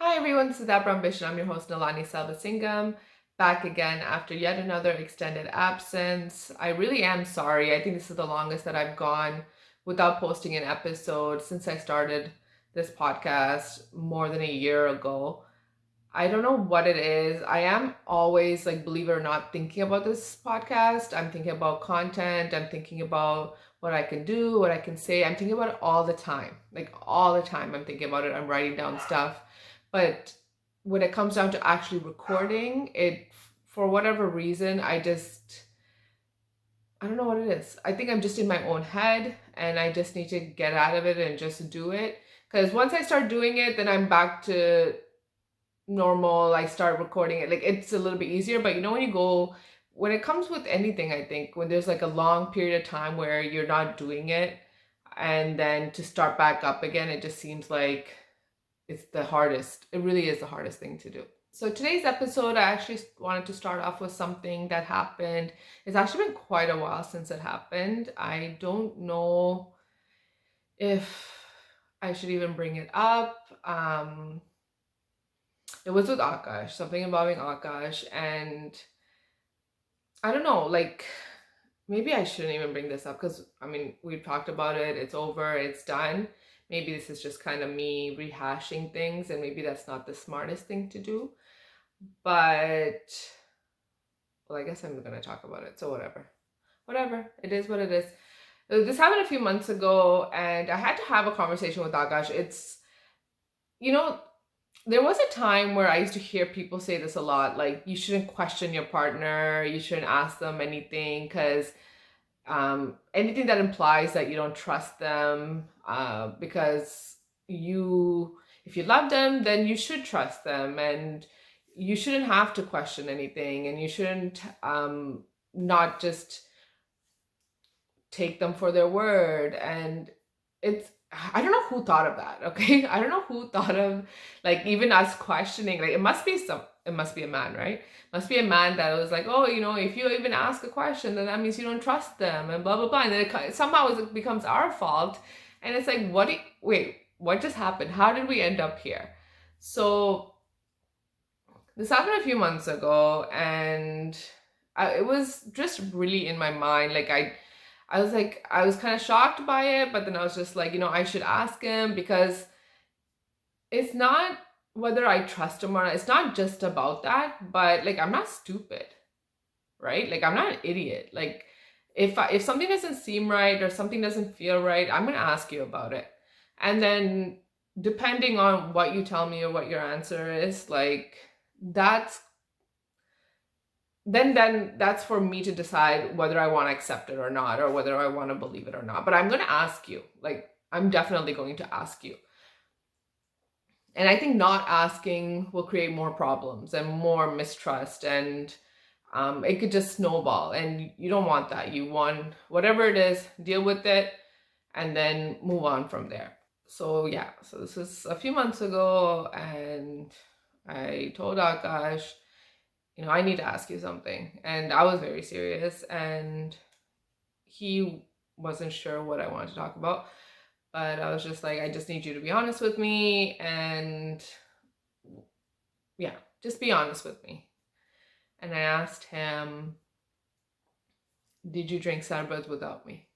Hi everyone, this is Abra Ambition. I'm your host Nalani Salvasingam, back again after yet another extended absence. I really am sorry. I think this is the longest that I've gone without posting an episode since I started this podcast more than a year ago. I don't know what it is. I am always, like, believe it or not, thinking about this podcast. I'm thinking about content. I'm thinking about what I can do, what I can say. I'm thinking about it all the time. Like, all the time, I'm thinking about it. I'm writing down stuff. But when it comes down to actually recording it, for whatever reason, I don't know what it is. I think I'm just in my own head and I just need to get out of it and just do it. Because once I start doing it, then I'm back to normal. I start recording it, like, it's a little bit easier. But when it comes with anything, I think when there's like a long period of time where you're not doing it, and then to start back up again, it just seems like it really is the hardest thing to do. So today's episode, I actually wanted to start off with something that happened. It's actually been quite a while since it happened. I don't know if I should even bring it up. It was with Akash, something involving Akash, and I don't know, like, maybe I shouldn't even bring this up because I mean, we've talked about it, it's over, it's done. Maybe this is just kind of me rehashing things, and maybe that's not the smartest thing to do. But, well, I guess I'm gonna talk about it, so whatever. Whatever, it is what it is. This happened a few months ago, and I had to have a conversation with Akash. You know, there was a time where I used to hear people say this a lot, like, you shouldn't question your partner, you shouldn't ask them anything, because anything that implies that you don't trust them, because if you love them, then you should trust them, and you shouldn't have to question anything, and you shouldn't not just take them for their word. And it's I don't know who thought of that, okay? I don't know who thought of, like, even us questioning. Like, it must be a man, right? Must be a man that was like, oh, if you even ask a question, then that means you don't trust them, and blah blah blah. And then somehow it becomes our fault, and it's like, wait, what just happened? How did we end up here? So this happened a few months ago, and it was just really in my mind. Like, I was kind of shocked by it, but then I was just like, I should ask him, because it's not whether I trust him or not. It's not just about that, but, like, I'm not stupid, right? Like, I'm not an idiot. Like, if something doesn't seem right or something doesn't feel right, I'm gonna ask you about it. And then, depending on what you tell me or what your answer is, like, that's then that's for me to decide whether I want to accept it or not, or whether I want to believe it or not. But I'm going to ask you. Like, I'm definitely going to ask you. And I think not asking will create more problems and more mistrust, and it could just snowball, and you don't want that. You want, whatever it is, deal with it, and then move on from there. So yeah, so this was a few months ago, and I told Akash, I need to ask you something. And I was very serious, and he wasn't sure what I wanted to talk about. But I was just like, I just need you to be honest with me. And yeah, just be honest with me. And I asked him, did you drink Sarbat without me?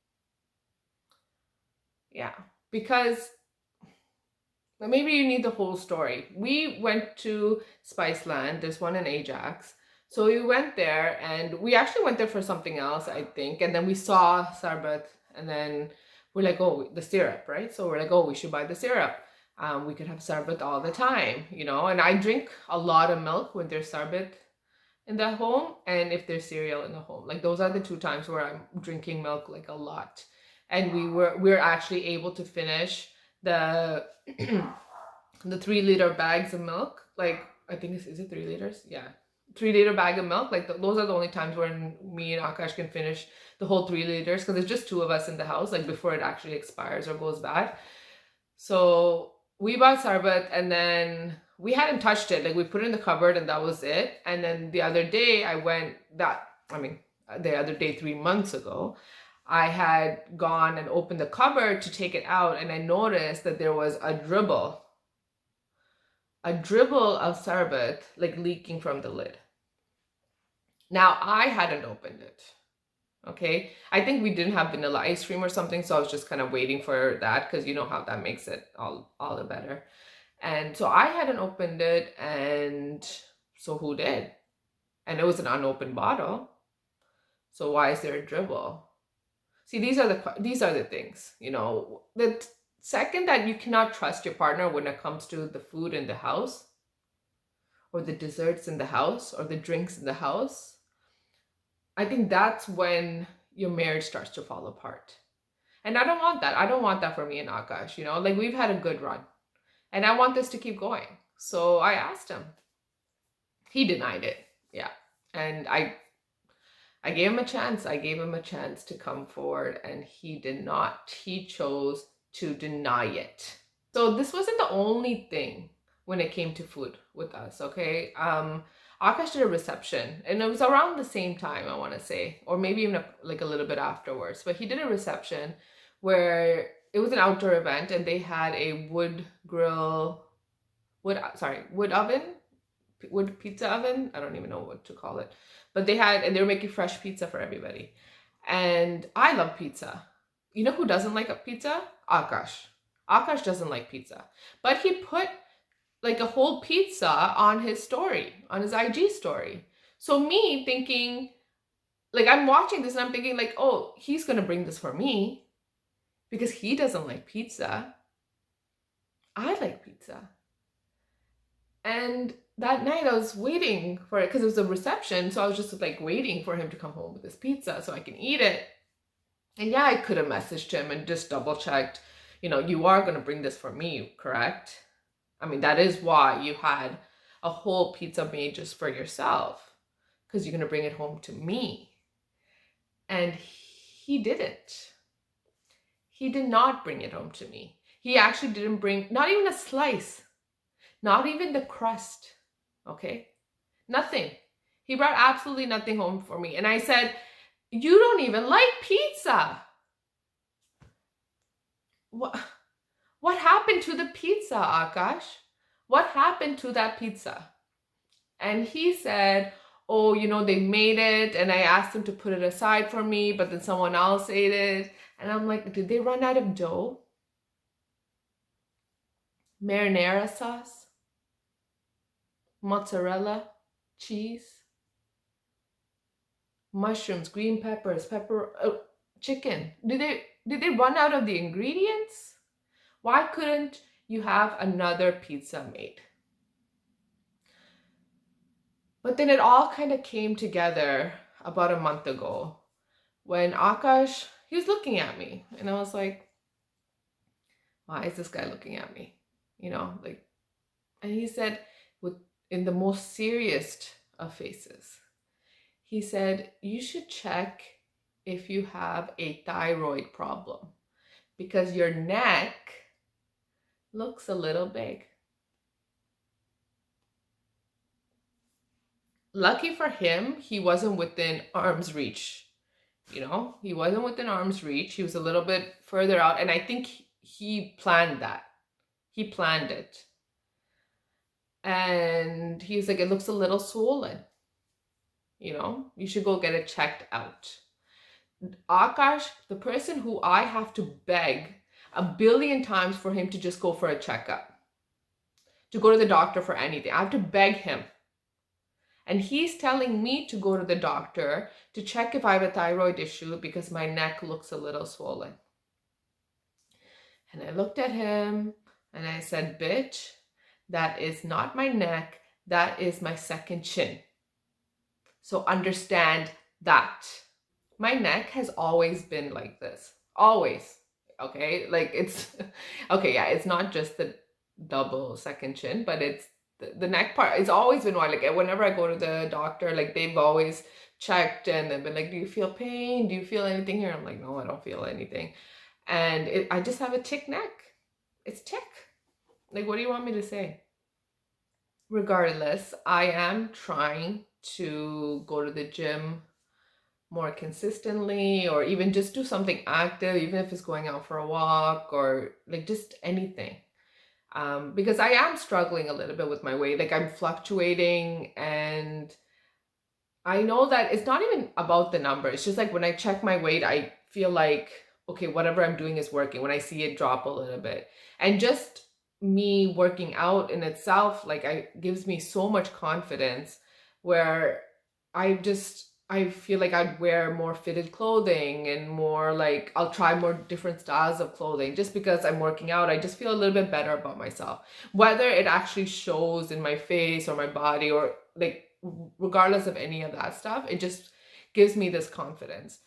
Yeah, because maybe you need the whole story. We went to Spiceland. There's one in Ajax. So we went there, and we actually went there for something else, I think. And then we saw Sarbat, and then we're like, oh, the syrup, right? So we're like, oh, we should buy the syrup. We could have Sarbat all the time, And I drink a lot of milk when there's Sarbat in the home, and if there's cereal in the home. Like, those are the two times where I'm drinking milk, like, a lot. And we were actually able to finish the the 3 liter bags of milk. Like, I think is it 3 liters? Yeah, 3 liter bag of milk. Like, those are the only times when me and Akash can finish the whole 3 liters, because there's just two of us in the house, like, before it actually expires or goes bad. So we bought Sarbat, and then we hadn't touched it. Like, we put it in the cupboard, and that was it. And then the other day, the other day, 3 months ago, I had gone and opened the cupboard to take it out, and I noticed that there was a dribble a dribble of sarbat like leaking from the lid. Now I hadn't opened it. Okay, I think we didn't have vanilla ice cream or something, so I was just kind of waiting for that because you know how that makes it all the better. And so I hadn't opened it, and so who did? And it was an unopened bottle. So why is there a dribble? See, these are the things, you know. The second that you cannot trust your partner when it comes to the food in the house, or the desserts in the house, or the drinks in the house, I think that's when your marriage starts to fall apart. And I don't want that. I don't want that for me and Akash, you know. Like, we've had a good run, and I want this to keep going. So I asked him. He denied it. Yeah. And I gave him a chance. I gave him a chance to come forward, and he did not. He chose to deny it. So this wasn't the only thing when it came to food with us, okay? Akash did a reception, and it was around the same time, I want to say, or maybe even like a little bit afterwards. But he did a reception where it was an outdoor event, and they had a wood pizza oven. I don't even know what to call it, but they were making fresh pizza for everybody. And I love pizza. You know who doesn't like a pizza? Akash. Akash doesn't like pizza, but he put like a whole pizza on his story, on his IG story. So me thinking, like, I'm watching this and I'm thinking like, oh, he's gonna bring this for me because he doesn't like pizza. I like pizza. And that night I was waiting for it because it was a reception. So I was just like waiting for him to come home with his pizza so I can eat it. And yeah, I could have messaged him and just double checked, you know, you are going to bring this for me, correct? I mean, that is why you had a whole pizza made just for yourself, because you're going to bring it home to me. And he didn't. He did not bring it home to me. He actually didn't bring, not even a slice, not even the crust, okay? Nothing. He brought absolutely nothing home for me. And I said, you don't even like pizza. What happened to the pizza, Akash? What happened to that pizza? And he said, oh, you know, they made it and I asked them to put it aside for me, but then someone else ate it. And I'm like, did they run out of dough? Marinara sauce? Mozzarella? Cheese? Mushrooms, green peppers, chicken. Did they run out of the ingredients? Why couldn't you have another pizza made? But then it all kind of came together about a month ago when Akash, he was looking at me and I was like, why is this guy looking at me? You know, like, and he said, in the most serious of faces, he said, you should check if you have a thyroid problem because your neck looks a little big. Lucky for him, he wasn't within arm's reach. You know, he wasn't within arm's reach. He was a little bit further out. And I think he planned that. He planned it. And he was like, it looks a little swollen. You know, you should go get it checked out. Akash, the person who I have to beg 1,000,000,000 times for him to just go for a checkup, to go to the doctor for anything. I have to beg him. And he's telling me to go to the doctor to check if I have a thyroid issue because my neck looks a little swollen. And I looked at him and I said, bitch, that is not my neck. That is my second chin. So understand that. My neck has always been like this. Always. Okay? Like it's, okay, yeah, it's not just the double second chin, but it's the neck part. It's always been wide. Like whenever I go to the doctor, like they've always checked and they've been like, do you feel pain? Do you feel anything here? I'm like, no, I don't feel anything. And I just have a Thicc neck. It's Thicc. Like, what do you want me to say? Regardless, I am trying to go to the gym more consistently, or even just do something active, even if it's going out for a walk or like just anything. because I am struggling a little bit with my weight. Like I'm fluctuating, and I know that it's not even about the number. It's just like when I check my weight, I feel like, okay, whatever I'm doing is working when I see it drop a little bit. And just me working out in itself, like I gives me so much confidence where I feel like I'd wear more fitted clothing and more like I'll try more different styles of clothing just because I'm working out. I just feel a little bit better about myself. Whether it actually shows in my face or my body or like regardless of any of that stuff, it just gives me this confidence.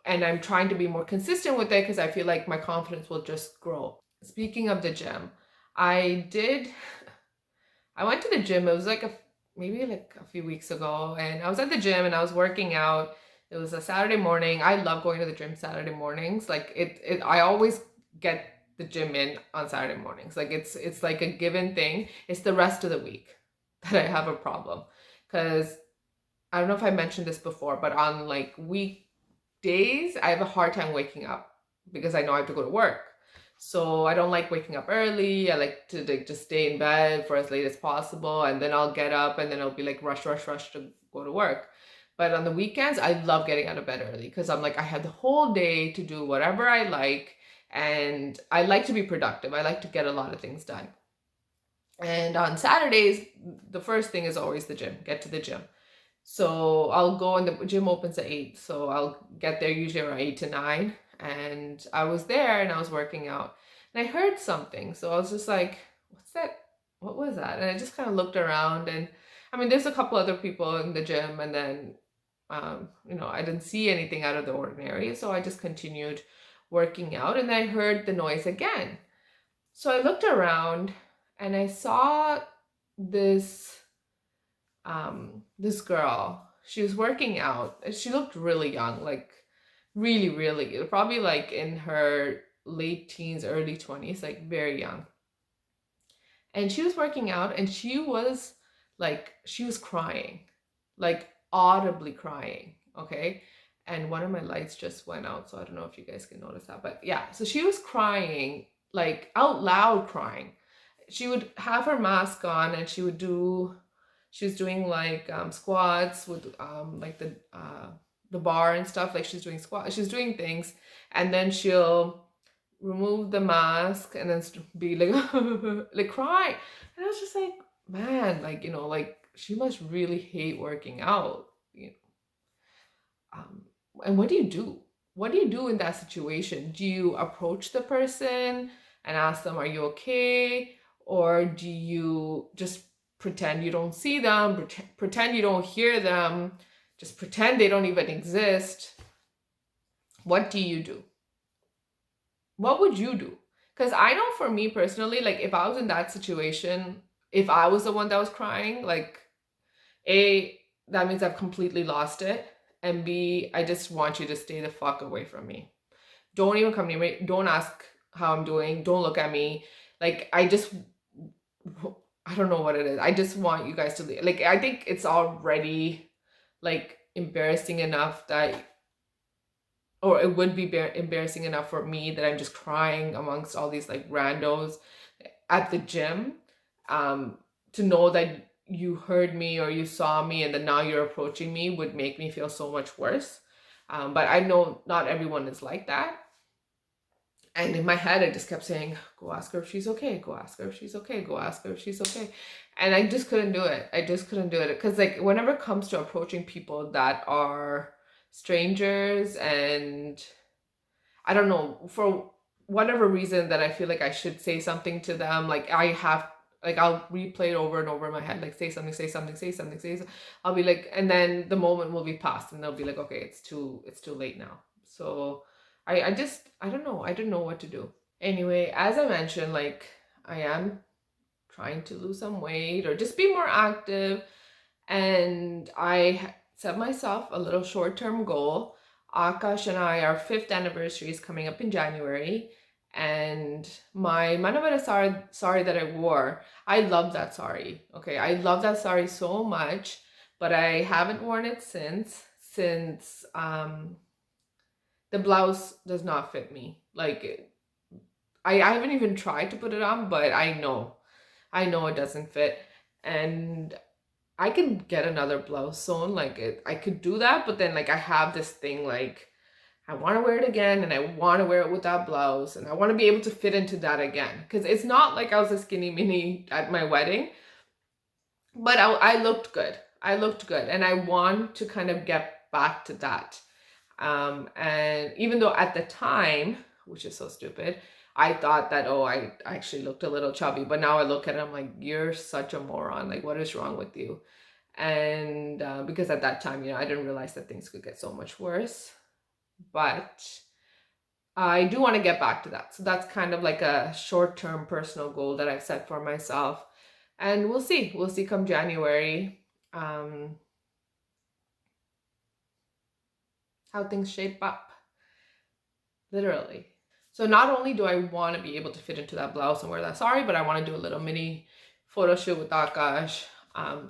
And I'm trying to be more consistent with it because I feel like my confidence will just grow. Speaking of the gym, I did I went to the gym. It was like maybe like a few weeks ago, and I was at the gym and I was working out. It was a Saturday morning. I love going to the gym Saturday mornings. Like it I always get the gym in on Saturday mornings. Like it's like a given thing. It's the rest of the week that I have a problem. Cuz I don't know if I mentioned this before, but on like weekdays, I have a hard time waking up because I know I have to go to work. So I don't like waking up early. I like to like just stay in bed for as late as possible, and then I'll get up and then I'll be like rush, rush, rush to go to work. But on the weekends, I love getting out of bed early because I'm like I had the whole day to do whatever I like, and I like to be productive. I like to get a lot of things done. And on Saturdays, the first thing is always the gym. Get to the gym. So I'll go and the gym opens at 8. So I'll get there usually around 8 to 9. And I was there and I was working out. And I heard something. So I was just like, what's that? What was that? And I just kind of looked around, and I mean, there's a couple other people in the gym, and then I didn't see anything out of the ordinary. So I just continued working out, and I heard the noise again. So I looked around and I saw this this girl. She was working out. She looked really young, like really, really, probably like in her late teens, early 20s, like very young. And she was working out, and she was crying, like audibly crying. Okay. And one of my lights just went out, so I don't know if you guys can notice that. But yeah, so she was crying, like out loud crying. She would have her mask on, and she was doing like squats with like the bar and stuff. Like she's doing squats, she's doing things, and then she'll remove the mask and then be like like cry. And I was just like, man, like like she must really hate working out. you um, and what do you do? What do you do in that situation? Do you approach the person and ask them, are you okay? Or do you just pretend you don't see them, pretend you don't hear them, just pretend they don't even exist? What do you do? What would you do? Because I know for me personally, like if I was in that situation, if I was the one that was crying, like A, that means I've completely lost it. And B, I just want you to stay the fuck away from me. Don't even come near me. Don't ask how I'm doing. Don't look at me. Like, I don't know what it is. I just want you guys to leave. Like, I think it's already like embarrassing enough that, or it would be embarrassing enough for me that I'm just crying amongst all these like randos at the gym. To know that you heard me or you saw me and then now you're approaching me would make me feel so much worse. But I know not everyone is like that. And in my head, I just kept saying, go ask her if she's okay. Go ask her if she's okay. Go ask her if she's okay. And I just couldn't do it. I just couldn't do it. Because like whenever it comes to approaching people that are strangers, and I don't know, for whatever reason that I feel like I should say something to them, like I'll replay it over and over in my head, like say something, say something, say something, say something. I'll be like, and then the moment will be past and they'll be like, okay, it's too late now. So I don't know. I didn't know what to do. Anyway, as I mentioned, like I am trying to lose some weight or just be more active. And I set myself a little short-term goal. Akash and I, our 5th anniversary is coming up in January. And my Manavara sari that I wore, I love that sari. Okay, I love that sari so much, but I haven't worn it since the blouse does not fit me. Like I haven't even tried to put it on, but I know I know it doesn't fit, and I can get another blouse sewn. Like I could do that, but then like I have this thing like I want to wear it again, and I want to wear it with that blouse, and I want to be able to fit into that again. Because it's not like I was a skinny mini at my wedding, but I looked good. I looked good, and I want to kind of get back to that. And even though at the time, which is so stupid, I thought that, oh, I actually looked a little chubby, but now I look at it, I'm like, you're such a moron. Like, what is wrong with you? And because at that time, I didn't realize that things could get so much worse. But I do want to get back to that. So that's kind of like a short-term personal goal that I've set for myself. And we'll see. We'll see come January how things shape up, literally. So not only do I want to be able to fit into that blouse and wear that sari, but I want to do a little mini photo shoot with Akash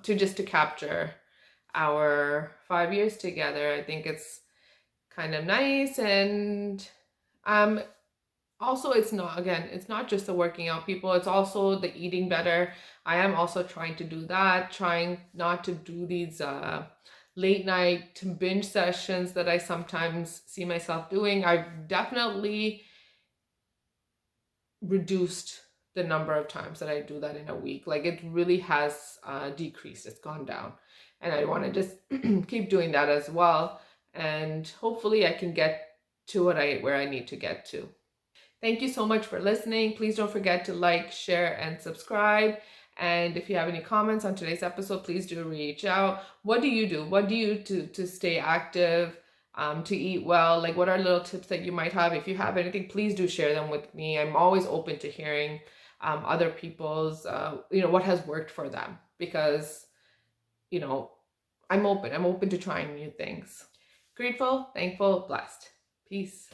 to capture our 5 years together. I think it's kind of nice. And also, it's not just the working out, people, it's also the eating better. I am also trying to do that, trying not to do these late night binge sessions that I sometimes see myself doing. I've definitely reduced the number of times that I do that in a week. Like it really has decreased. It's gone down, and I want to just keep doing that as well. And hopefully I can get to where I need to get to. Thank you so much for listening. Please don't forget to like, share, and subscribe. And if you have any comments on today's episode, please do reach out. What do you do? What do you do to stay active, to eat well? Like, what are little tips that you might have? If you have anything, please do share them with me. I'm always open to hearing other people's, what has worked for them, because, I'm open. I'm open to trying new things. Grateful, thankful, blessed. Peace.